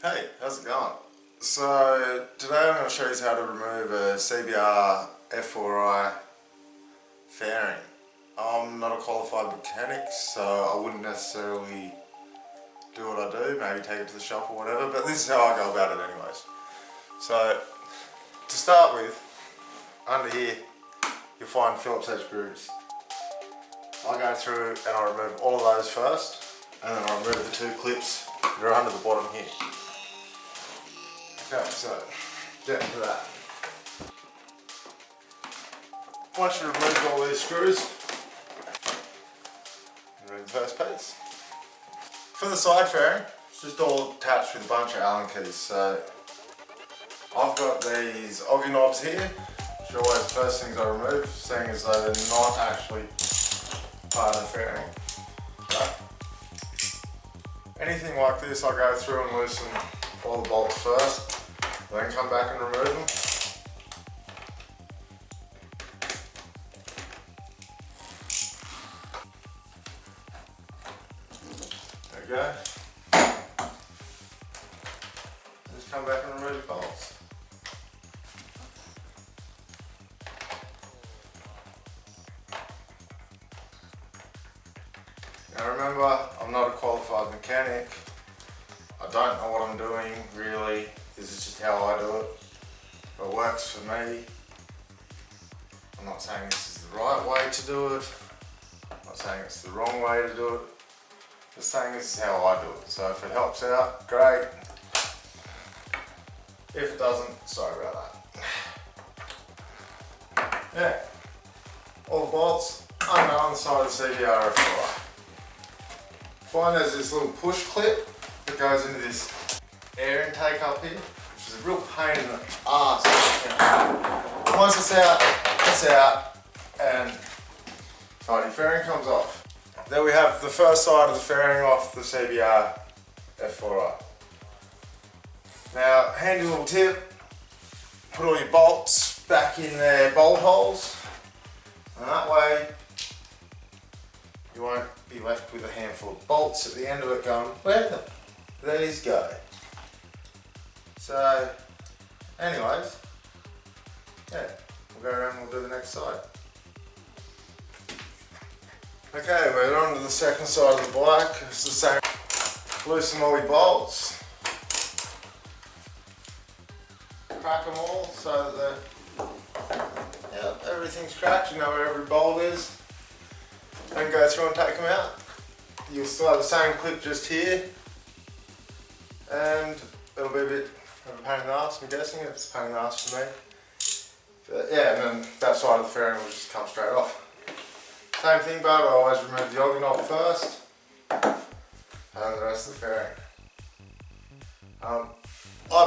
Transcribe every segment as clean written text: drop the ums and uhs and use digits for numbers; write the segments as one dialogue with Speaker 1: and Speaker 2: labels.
Speaker 1: Hey, how's it going? So today I'm going to show you how to remove a CBR F4i fairing. I'm not a qualified mechanic, so I wouldn't necessarily do what I do, maybe take it to the shop or whatever, but this is how I go about it anyways. So to start with, under here you'll find Phillips head screws. I go through and I remove all of those first, and then I remove the two clips that are under the bottom here. Okay, so get into that. Once you remove all these screws, remove the first piece. For the side fairing, it's just all attached with a bunch of Allen keys. So I've got these Oggy knobs here, which are always the first things I remove, seeing as though they're not actually part of the fairing. So, anything like this, I go through and loosen all the bolts first. Then come back and remove them. There we go. Just come back and remove the bolts. Now remember, I'm not a qualified mechanic. I don't know what I'm doing really. This is just how I do it. It works for me. I'm not saying this is the right way to do it. I'm not saying it's the wrong way to do it. Just saying this is how I do it. So if it helps out, great. If it doesn't, sorry about that. Yeah. All the bolts on the side of the CBR F4i. Find there's this little push clip that goes into this air intake up here, which is a real pain in the arse. Once it's out, and your fairing comes off. There we have the first side of the fairing off the CBR F4i. Now, handy little tip, put all your bolts back in their bolt holes, and that way you won't be left with a handful of bolts at the end of it going, where the these go? So, anyways, yeah, we'll go around and we'll do the next side. Okay, we're on to the second side of the bike. It's the same. Loosen all your bolts. Crack them all so that everything's cracked, you know where every bolt is. Then go through and take them out. You'll still have the same clip just here. And it'll be a bit of a pain in the arse, I'm guessing. It's a pain in the arse for me. But yeah, and then that side of the fairing will just come straight off. Same thing, but I always remove the Oggy knob first, and the rest of the fairing. I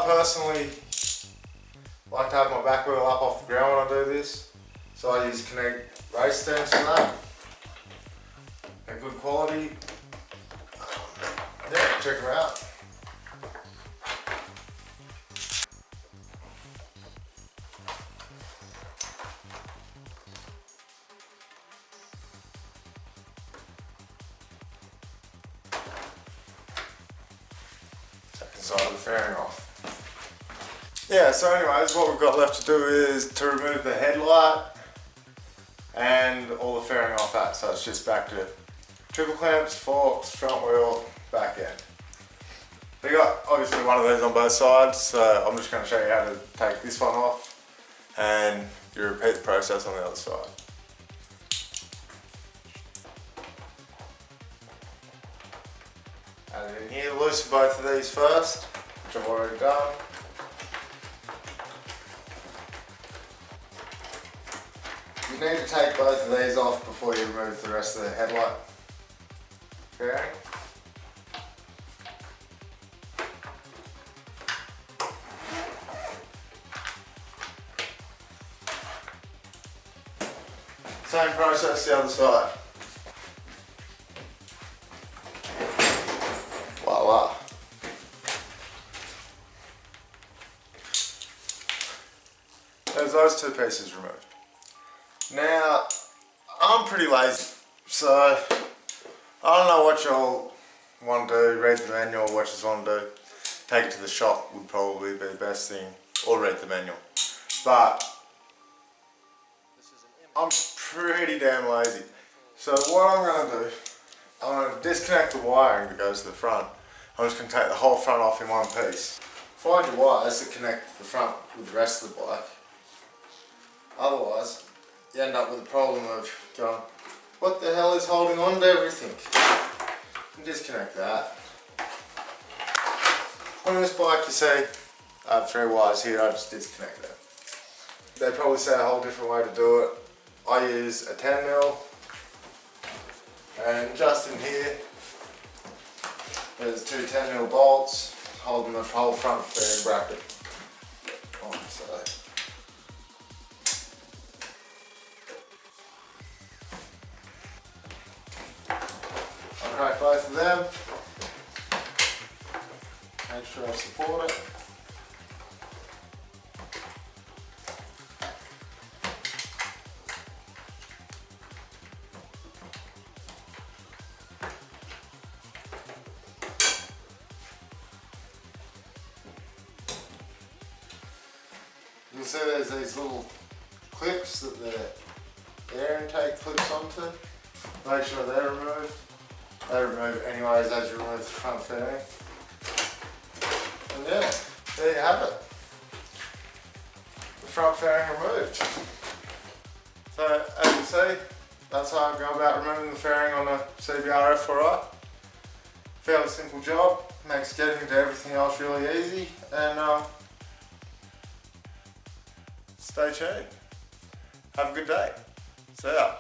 Speaker 1: personally like to have my back wheel up off the ground when I do this, so I use Connect race stamps for that. They're good quality. Yeah, check them out. Side of the fairing off. Yeah, so anyways, what we've got left to do is to remove the headlight and all the fairing off that. So it's just back to triple clamps, forks, front wheel, back end. We got obviously one of these on both sides, so I'm just going to show you how to take this one off and you repeat the process on the other side. And in here, loosen both of these first, which I've already done. You need to take both of these off before you remove the rest of the headlight fairing. Same process the other side. Voila. There's those two pieces removed. Now, I'm pretty lazy, so I don't know what y'all want to do, read the manual, what you want to do. take it to the shop would probably be the best thing, or read the manual. But I'm pretty damn lazy. So what I'm going to do, I'm going to disconnect the wiring that goes to the front. I'm just going to take the whole front off in one piece. Find your wires to connect the front with the rest of the bike. Otherwise, you end up with the problem of going, what the hell is holding on to everything? And disconnect that. On this bike you see, I have 3 wires here, I just disconnect them. They probably say a whole different way to do it. I use a 10mm, and just in here, there's 2 10mm bolts holding the whole front fairing bracket on. So I'll crack both of them, make sure I support it. You'll see there's these little clips that the air intake clips onto. Make sure they're removed. They remove anyways as you remove the front fairing. And yeah, there you have it. The front fairing removed. So as you see, that's how I go about removing the fairing on a CBR F4i. Fairly simple job, makes getting into everything else really easy, and stay tuned. Have a good day. See ya.